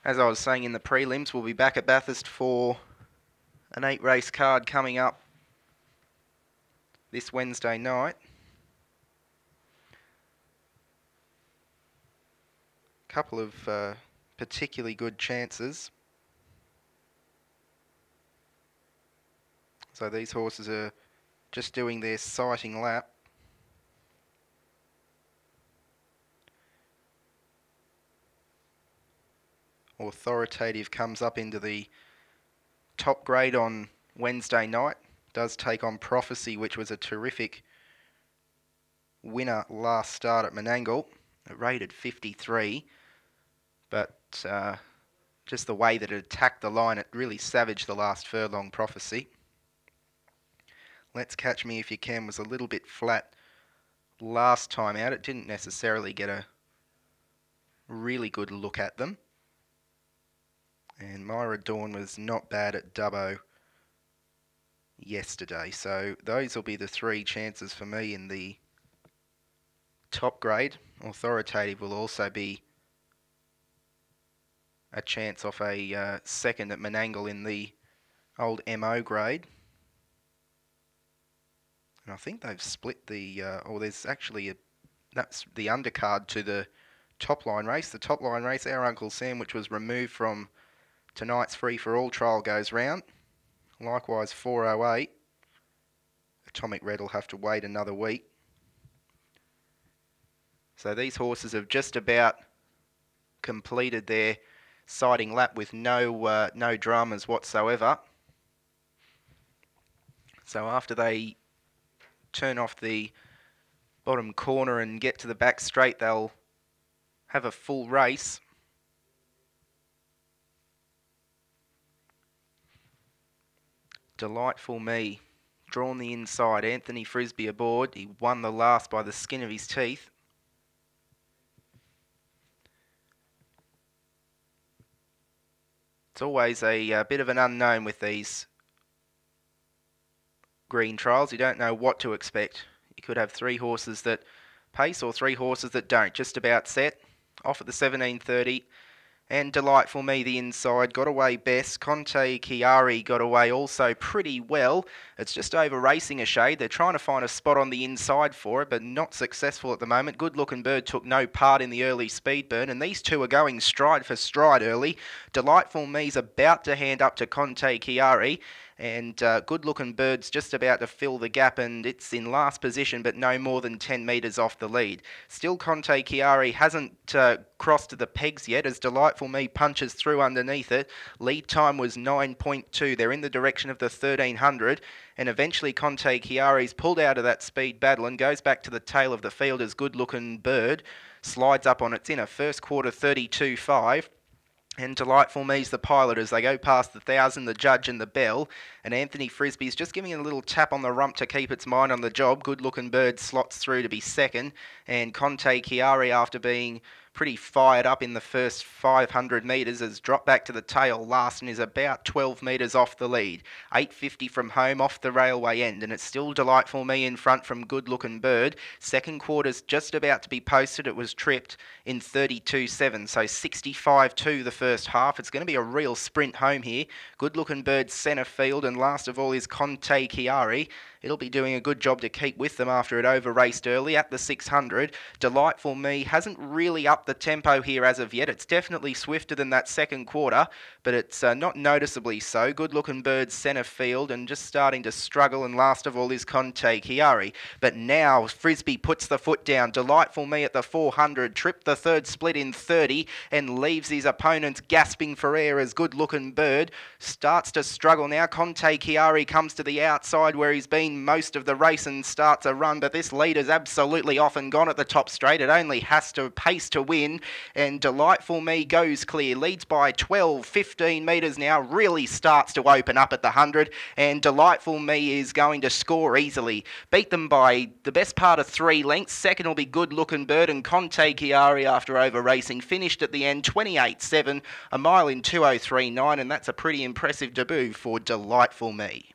As I was saying in the prelims, we'll be back at Bathurst for an 8-race card coming up this Wednesday night. Couple of particularly good chances. So these horses are just doing their sighting lap. Authoritative comes up into the top grade on Wednesday night. Does take on Prophecy, which was a terrific winner last start at Menangle. It rated 53, but just the way that it attacked the line, it really savaged the last furlong, Prophecy. Let's Catch Me If You Can was a little bit flat last time out. It didn't necessarily get a really good look at them. And Myra Dawn was not bad at Dubbo yesterday. So those will be the three chances for me in the top grade. Authoritative will also be a chance off a second at Menangle in the old MO grade. And I think they've split the, or there's actually that's the undercard to the top line race. The top line race, Our Uncle Sam, which was removed from tonight's free-for-all trial, goes round. Likewise, 408. Atomic Red will have to wait another week. So these horses have just about completed their sighting lap with no dramas whatsoever. So after they turn off the bottom corner and get to the back straight, they'll have a full race. Delightful Me, drawn the inside. Anthony Frisbee aboard. He won the last by the skin of his teeth. It's always a bit of an unknown with these green trials. You don't know what to expect. You could have three horses that pace or three horses that don't. Just about set. Off at the 17:30. And Delightful Me, the inside, got away best. Conte Chiari got away also pretty well. It's just over racing a shade. They're trying to find a spot on the inside for it, but not successful at the moment. Good Looking Bird took no part in the early speed burn, and these two are going stride for stride early. Delightful Me's about to hand up to Conte Chiari. And Good Looking Bird's just about to fill the gap, and it's in last position, but no more than 10 metres off the lead. Still, Conte Chiari hasn't crossed the pegs yet as Delightful Me punches through underneath it. Lead time was 9.2. They're in the direction of the 1300, and eventually Conte Chiari's pulled out of that speed battle and goes back to the tail of the field as Good Looking Bird slides up on its inner. First quarter 32.5. And Delightful Me's the pilot as they go past the 1,000, the judge and the bell. And Anthony Frisbee's just giving it a little tap on the rump to keep its mind on the job. Good Looking Bird slots through to be second. And Conte Chiari, after being pretty fired up in the first 500 metres, has dropped back to the tail last and is about 12 metres off the lead. 8.50 from home off the railway end, and it's still Delightful Me in front from Good Looking Bird. Second quarter's just about to be posted. It was tripped in 32.7, so 65.2 the first half. It's going to be a real sprint home here. Good Looking Bird centre field, and last of all is Conte Chiari. It'll be doing a good job to keep with them after it over-raced early at the 600. Delightful Me hasn't really upped the tempo here as of yet. It's definitely swifter than that second quarter, but it's not noticeably so. Good Looking Bird centre field and just starting to struggle, and last of all is Conte Chiari. But now Frisbee puts the foot down. Delightful Me at the 400, tripped the third split in 30 and leaves his opponents gasping for air as Good Looking Bird starts to struggle now. Conte Chiari comes to the outside where he's been most of the race and starts a run, but this leader's absolutely off and gone at the top straight. It only has to pace to win, and Delightful Me goes clear, leads by 12, 15 metres now, really starts to open up at the 100, and Delightful Me is going to score easily. Beat them by the best part of 3 lengths. Second will be Good Looking Bird, and Conte Chiari, after over racing, finished at the end 28.7, a mile in 2:03.9, and that's a pretty impressive debut for Delightful Me.